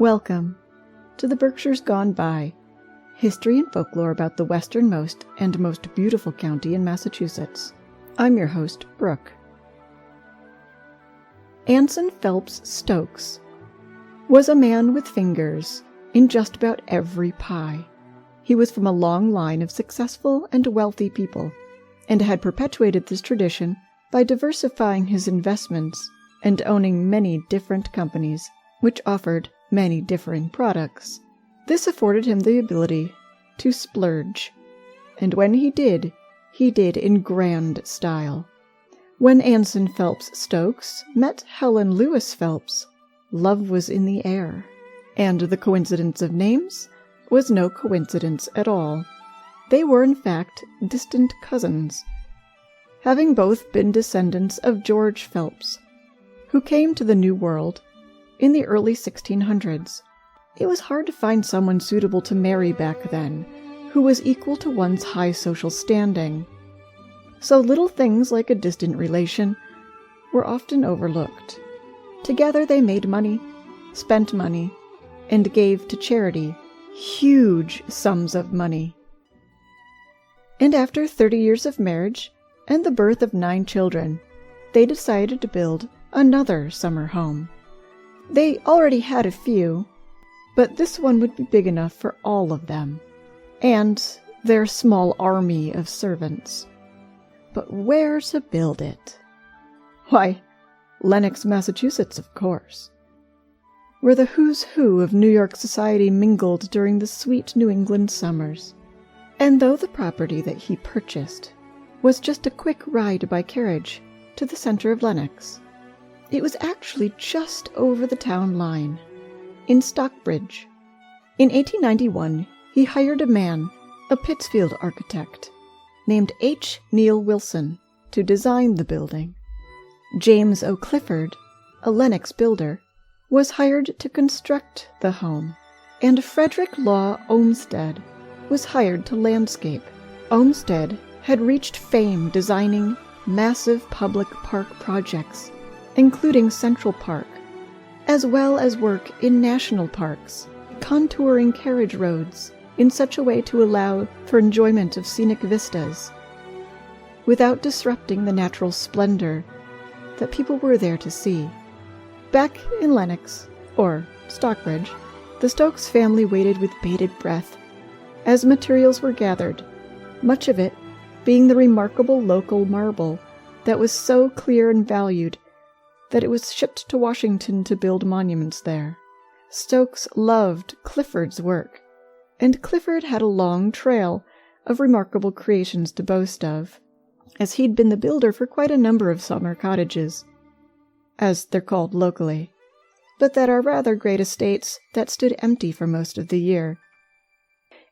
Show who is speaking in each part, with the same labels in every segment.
Speaker 1: Welcome to the Berkshires Gone By, history and folklore about the westernmost and most beautiful county in Massachusetts. I'm your host, Brook. Anson Phelps Stokes was a man with fingers in just about every pie. He was from a long line of successful and wealthy people, and had perpetuated this tradition by diversifying his investments and owning many different companies, which offered many differing products. This afforded him the ability to splurge, and when he did in grand style. When Anson Phelps Stokes met Helen Lewis Phelps, love was in the air, and the coincidence of names was no coincidence at all. They were, in fact, distant cousins, having both been descendants of George Phelps, who came to the New World in the early 1600s. It was hard to find someone suitable to marry back then, who was equal to one's high social standing. So little things like a distant relation were often overlooked. Together they made money, spent money, and gave to charity huge sums of money. And after 30 years of marriage and the birth of 9 children, they decided to build another summer home. They already had a few, but this one would be big enough for all of them, and their small army of servants. But where to build it? Why, Lenox, Massachusetts, of course, where the who's who of New York society mingled during the sweet New England summers. And though the property that he purchased was just a quick ride by carriage to the center of Lenox, it was actually just over the town line, in Stockbridge. In 1891, he hired a man, a Pittsfield architect, named H. Neal Wilson, to design the building. James O. Clifford, a Lenox builder, was hired to construct the home, and Frederick Law Olmsted was hired to landscape. Olmsted had reached fame designing massive public park projects, including Central Park, as well as work in national parks, contouring carriage roads in such a way to allow for enjoyment of scenic vistas, without disrupting the natural splendor that people were there to see. Back in Lenox, or Stockbridge, the Stokes family waited with bated breath as materials were gathered, much of it being the remarkable local marble that was so clear and valued that it was shipped to Washington to build monuments there. Stokes loved Clifford's work, and Clifford had a long trail of remarkable creations to boast of, as he'd been the builder for quite a number of summer cottages, as they're called locally, but that are rather great estates that stood empty for most of the year.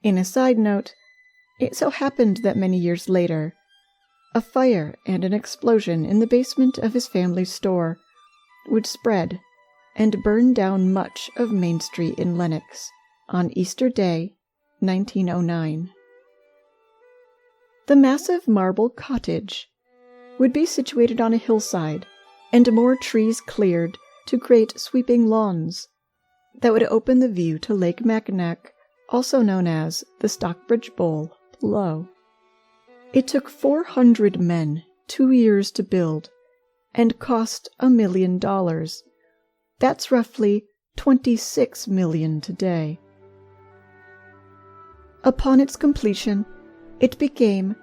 Speaker 1: In a side note, it so happened that many years later, a fire and an explosion in the basement of his family's store would spread and burn down much of Main Street in Lenox on Easter Day, 1909. The massive marble cottage would be situated on a hillside, and more trees cleared to create sweeping lawns that would open the view to Lake Mackinac, also known as the Stockbridge Bowl, below. It took 400 men 2 years to build and cost $1 million. That's roughly $26 million today. Upon its completion, it became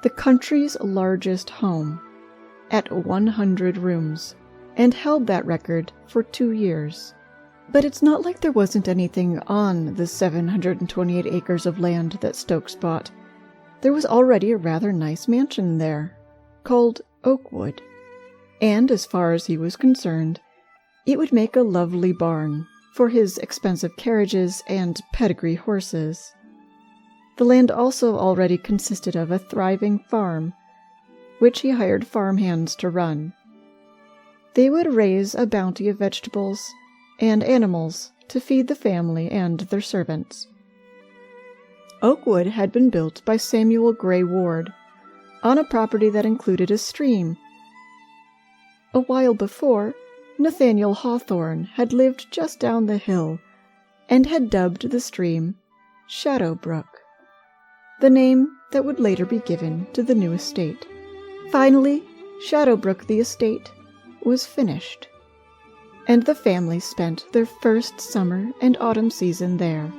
Speaker 1: the country's largest home, at 100 rooms, and held that record for 2 years. But it's not like there wasn't anything on the 728 acres of land that Stokes bought. There was already a rather nice mansion there, called Oakwood, and as far as he was concerned, it would make a lovely barn for his expensive carriages and pedigree horses. The land also already consisted of a thriving farm, which he hired farmhands to run. They would raise a bounty of vegetables and animals to feed the family and their servants. Oakwood had been built by Samuel Gray Ward on a property that included a stream. A while before, Nathaniel Hawthorne had lived just down the hill and had dubbed the stream Shadow Brook, the name that would later be given to the new estate. Finally, Shadow Brook, the estate, was finished, and the family spent their first summer and autumn season there.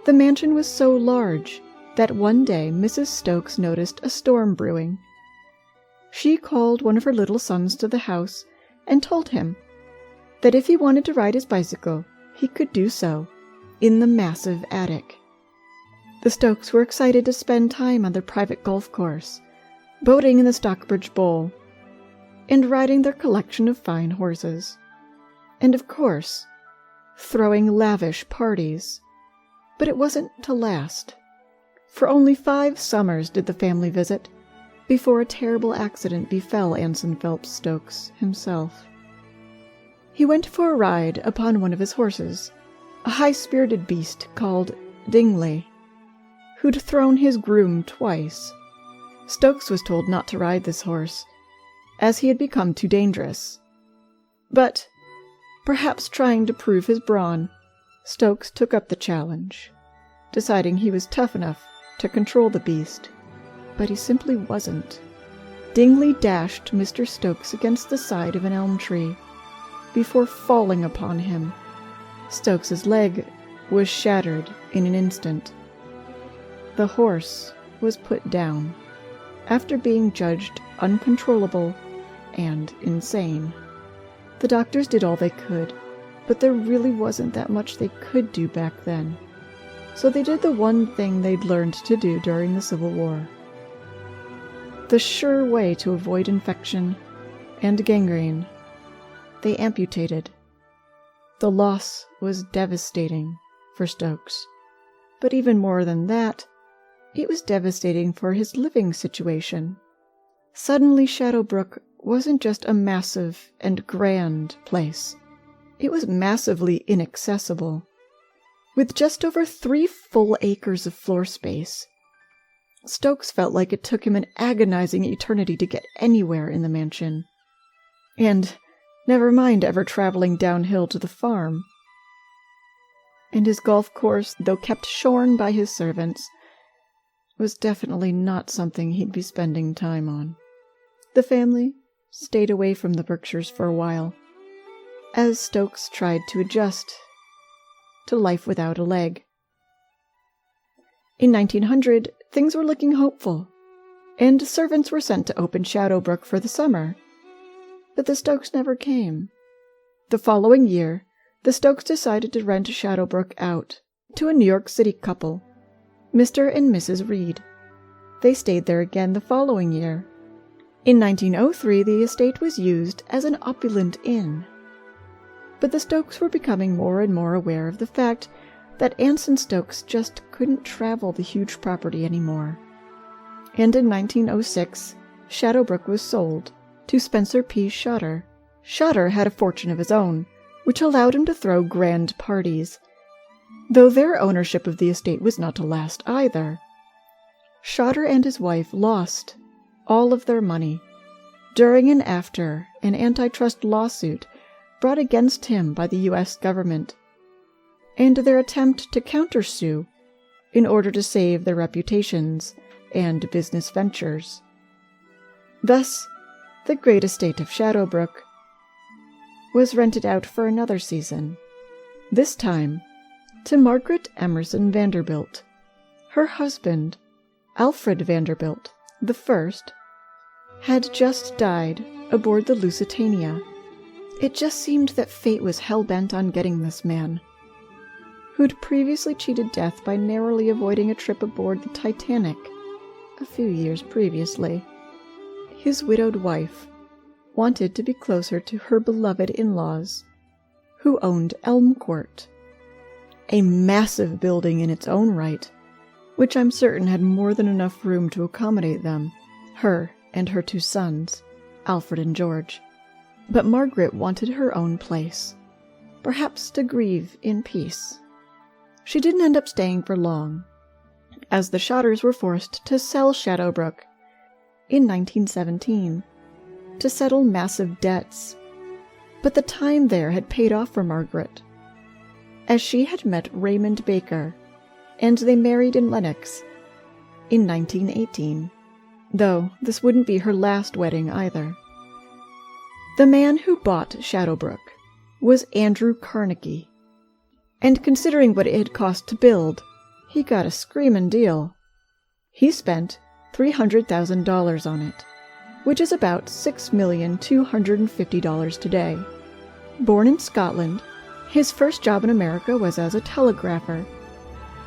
Speaker 1: The mansion was so large that one day Mrs. Stokes noticed a storm brewing. She called one of her little sons to the house and told him that if he wanted to ride his bicycle, he could do so in the massive attic. The Stokes were excited to spend time on their private golf course, boating in the Stockbridge Bowl, and riding their collection of fine horses, and of course, throwing lavish parties. But it wasn't to last. For only 5 summers did the family visit, before a terrible accident befell Anson Phelps Stokes himself. He went for a ride upon one of his horses, a high-spirited beast called Dingley, who'd thrown his groom twice. Stokes was told not to ride this horse, as he had become too dangerous. But, perhaps trying to prove his brawn, Stokes took up the challenge, deciding he was tough enough to control the beast. But he simply wasn't. Dingley dashed Mr. Stokes against the side of an elm tree before falling upon him. Stokes's leg was shattered in an instant. The horse was put down after being judged uncontrollable and insane. The doctors did all they could, but there really wasn't that much they could do back then. So they did the one thing they'd learned to do during the Civil War. The sure way to avoid infection and gangrene. They amputated. The loss was devastating for Stokes, but even more than that, it was devastating for his living situation. Suddenly, Shadow Brook wasn't just a massive and grand place. It was massively inaccessible. With just over 3 full acres of floor space, Stokes felt like it took him an agonizing eternity to get anywhere in the mansion. And never mind ever traveling downhill to the farm. And his golf course, though kept shorn by his servants, was definitely not something he'd be spending time on. The family stayed away from the Berkshires for a while, as Stokes tried to adjust to life without a leg. In 1900, things were looking hopeful, and servants were sent to open Shadow Brook for the summer. But the Stokes never came. The following year, the Stokes decided to rent Shadow Brook out to a New York City couple, Mr. and Mrs. Reed. They stayed there again the following year. In 1903, the estate was used as an opulent inn. But the Stokes were becoming more and more aware of the fact that Anson Stokes just couldn't travel the huge property anymore. And in 1906, Shadow Brook was sold to Spencer P. Shotter. Shotter had a fortune of his own, which allowed him to throw grand parties, though their ownership of the estate was not to last either. Shotter and his wife lost all of their money during and after an antitrust lawsuit brought against him by the U.S. government, and their attempt to countersue in order to save their reputations and business ventures. Thus, the great estate of Shadow Brook was rented out for another season, this time to Margaret Emerson Vanderbilt. Her husband, Alfred Vanderbilt I, had just died aboard the Lusitania. It just seemed that fate was hell-bent on getting this man, who'd previously cheated death by narrowly avoiding a trip aboard the Titanic a few years previously. His widowed wife wanted to be closer to her beloved in-laws, who owned Elm Court, a massive building in its own right, which I'm certain had more than enough room to accommodate them, her and her 2 sons, Alfred and George. But Margaret wanted her own place, perhaps to grieve in peace. She didn't end up staying for long, as the Shotters were forced to sell Shadow Brook in 1917 to settle massive debts. But the time there had paid off for Margaret, as she had met Raymond Baker, and they married in Lenox in 1918, though this wouldn't be her last wedding either. The man who bought Shadowbrook was Andrew Carnegie, and considering what it had cost to build, he got a screamin' deal. He spent $300,000 on it, which is about $6,250,000 today. Born in Scotland, his first job in America was as a telegrapher,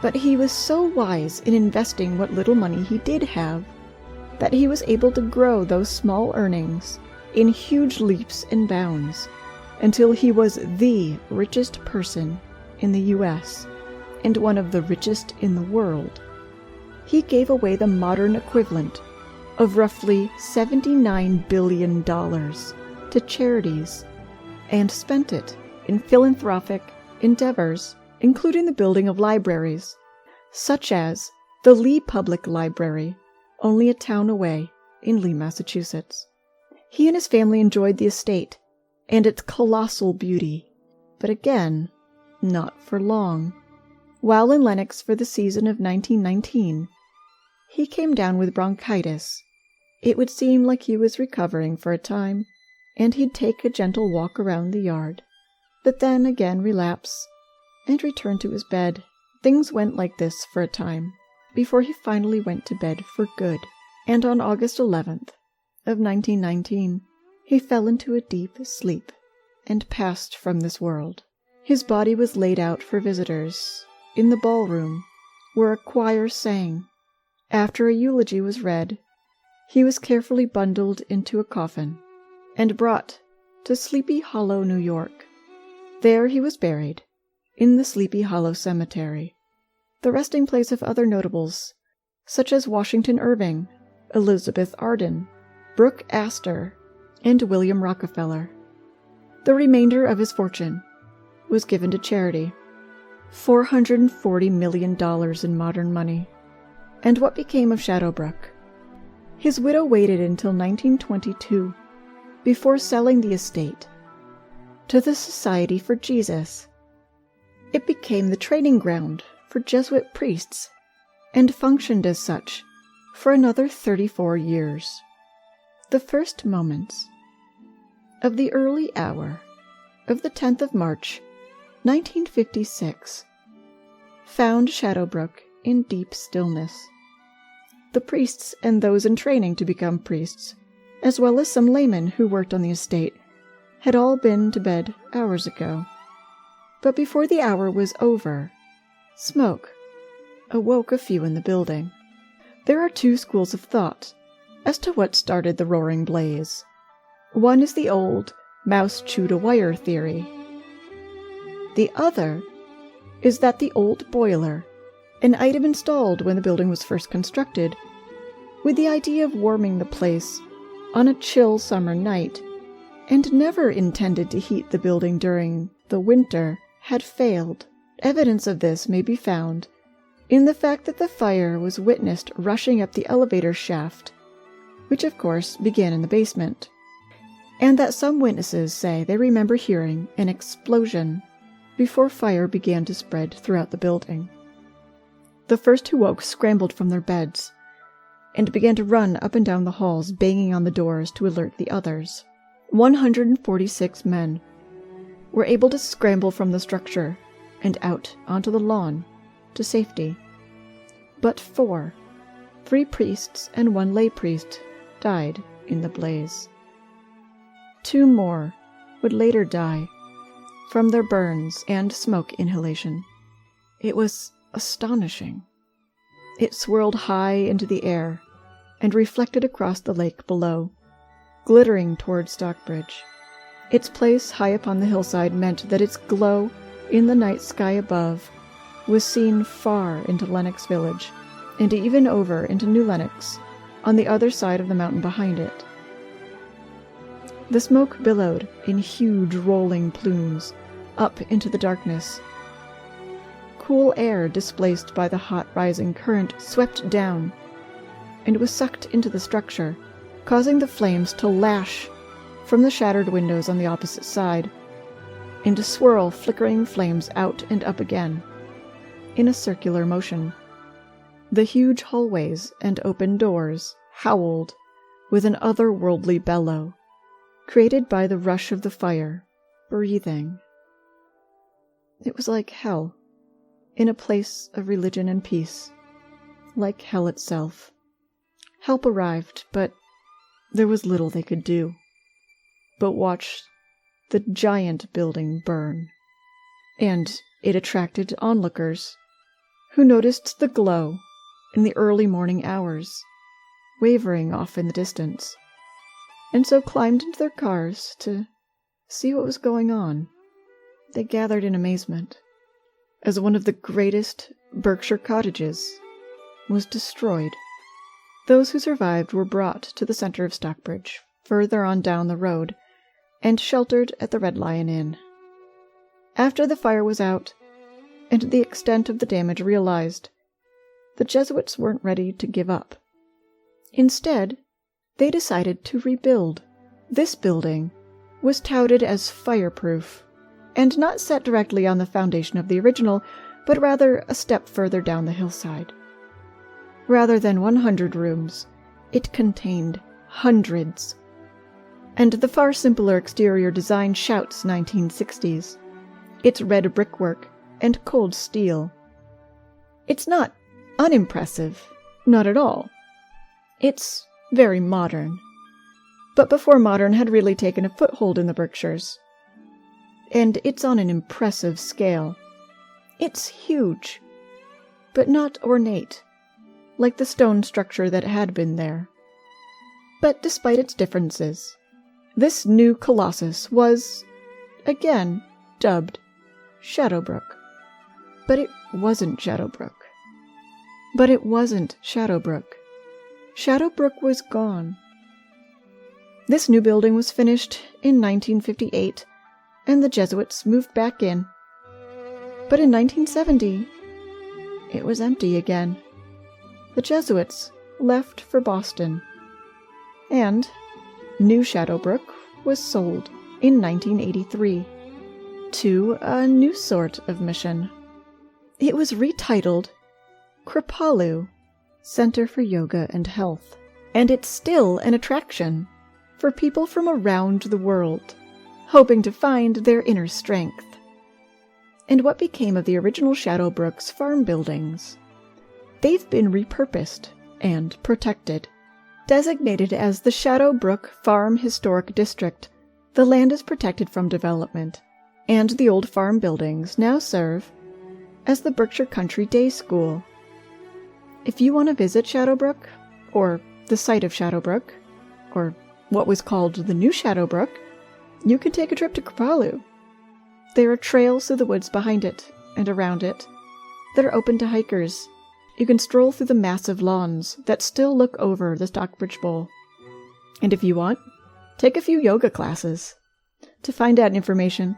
Speaker 1: but he was so wise in investing what little money he did have that he was able to grow those small earnings in huge leaps and bounds until he was the richest person in the U.S. and one of the richest in the world. He gave away the modern equivalent of roughly $79 billion to charities and spent it in philanthropic endeavors, including the building of libraries, such as the Lee Public Library, only a town away in Lee, Massachusetts. He and his family enjoyed the estate and its colossal beauty, but again, not for long. While in Lenox for the season of 1919, he came down with bronchitis. It would seem like he was recovering for a time, and he'd take a gentle walk around the yard, but then again relapse and return to his bed. Things went like this for a time, before he finally went to bed for good, and on August 11th of 1919, he fell into a deep sleep and passed from this world. His body was laid out for visitors in the ballroom, where a choir sang. After a eulogy was read, he was carefully bundled into a coffin and brought to Sleepy Hollow, New York. There he was buried, in the Sleepy Hollow Cemetery, the resting place of other notables, such as Washington Irving, Elizabeth Arden, Brooke Astor, and William Rockefeller. The remainder of his fortune was given to charity, $440 million in modern money. And what became of Shadowbrook? His widow waited until 1922 before selling the estate to the Society for Jesus. It became the training ground for Jesuit priests and functioned as such for another 34 years. The first moments of the early hour of the 10th of March, 1956, found Shadowbrook in deep stillness. The priests and those in training to become priests, as well as some laymen who worked on the estate, had all been to bed hours ago. But before the hour was over, smoke awoke a few in the building. There are two schools of thought as to what started the roaring blaze. One is the old mouse-chewed-a-wire theory. The other is that the old boiler, an item installed when the building was first constructed, with the idea of warming the place on a chill summer night, and never intended to heat the building during the winter, had failed. Evidence of this may be found in the fact that the fire was witnessed rushing up the elevator shaft, which of course began in the basement, and that some witnesses say they remember hearing an explosion before fire began to spread throughout the building. The first who woke scrambled from their beds and began to run up and down the halls, banging on the doors to alert the others. 146 men were able to scramble from the structure and out onto the lawn to safety. But 3 priests and 1 lay priest, died in the blaze. 2 more would later die from their burns and smoke inhalation. It was astonishing. It swirled high into the air and reflected across the lake below, glittering toward Stockbridge. Its place high upon the hillside meant that its glow in the night sky above was seen far into Lenox Village, and even over into New Lenox, on the other side of the mountain behind it. The smoke billowed in huge rolling plumes up into the darkness. Cool air displaced by the hot rising current swept down and was sucked into the structure, causing the flames to lash from the shattered windows on the opposite side. and to swirl flickering flames out and up again, in a circular motion. The huge hallways and open doors howled with an otherworldly bellow, created by the rush of the fire, breathing. It was like hell, in a place of religion and peace, like hell itself. Help arrived, but there was little they could do but watch the giant building burn. And it attracted onlookers who noticed the glow in the early morning hours, wavering off in the distance, and so climbed into their cars to see what was going on. They gathered in amazement as one of the greatest Berkshire cottages was destroyed. Those who survived were brought to the center of Stockbridge, further on down the road, and sheltered at the Red Lion Inn. After the fire was out, and the extent of the damage realized, the Jesuits weren't ready to give up. Instead, they decided to rebuild. This building was touted as fireproof, and not set directly on the foundation of the original, but rather a step further down the hillside. Rather than 100 rooms, it contained hundreds. And the far simpler exterior design shouts 1960s. Its red brickwork and cold steel. It's not unimpressive, not at all. It's very modern. But before modern had really taken a foothold in the Berkshires. And it's on an impressive scale. It's huge, but not ornate, like the stone structure that had been there. But despite its differences, this new colossus was, again, dubbed Shadowbrook. But it wasn't Shadowbrook. Shadowbrook was gone. This new building was finished in 1958, and the Jesuits moved back in. But in 1970, it was empty again. The Jesuits left for Boston, and New Shadowbrook was sold in 1983 to a new sort of mission. It was retitled Kripalu, Center for Yoga and Health, and it's still an attraction for people from around the world, hoping to find their inner strength. And what became of the original Shadowbrook's farm buildings? They've been repurposed and protected. Designated as the Shadowbrook Farm Historic District, the land is protected from development, and the old farm buildings now serve as the Berkshire Country Day School. If you want to visit Shadowbrook, or the site of Shadowbrook, or what was called the New Shadowbrook, you can take a trip to Kripalu. There are trails through the woods behind it and around it that are open to hikers. You can stroll through the massive lawns that still look over the Stockbridge Bowl. And if you want, take a few yoga classes. To find out information,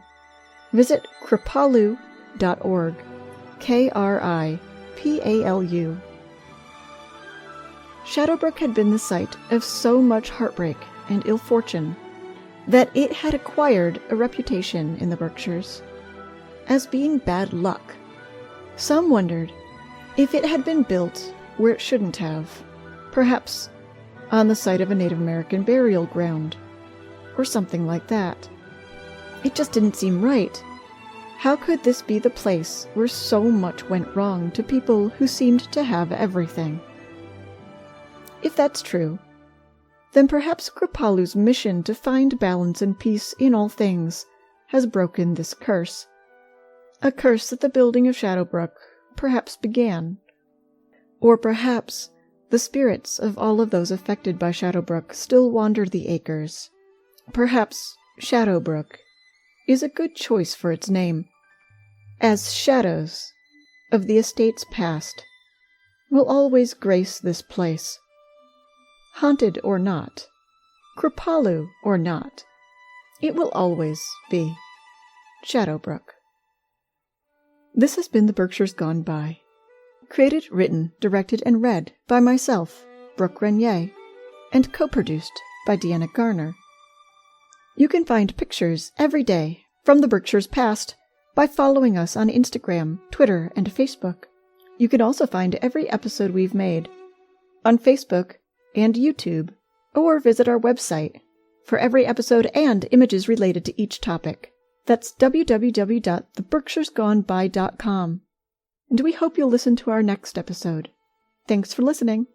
Speaker 1: visit kripalu.org. Kripalu. Shadowbrook had been the site of so much heartbreak and ill fortune that it had acquired a reputation in the Berkshires as being bad luck. Some wondered if it had been built where it shouldn't have, perhaps on the site of a Native American burial ground, or something like that. It just didn't seem right. How could this be the place where so much went wrong to people who seemed to have everything? If that's true, then perhaps Kripalu's mission to find balance and peace in all things has broken this curse. A curse that the building of Shadowbrook perhaps began. Or perhaps the spirits of all of those affected by Shadowbrook still wander the acres. Perhaps Shadowbrook is a good choice for its name, as shadows of the estate's past will always grace this place. Haunted or not, Kripalu or not, it will always be Shadowbrook. This has been The Berkshires Gone By. Created, written, directed, and read by myself, Brooke Renier, and co-produced by Deanna Garner. You can find pictures every day from the Berkshires past by following us on Instagram, Twitter, and Facebook. You can also find every episode we've made on Facebook and YouTube, or visit our website for every episode and images related to each topic. That's www.theberkshiresgoneby.com. And we hope you'll listen to our next episode. Thanks for listening.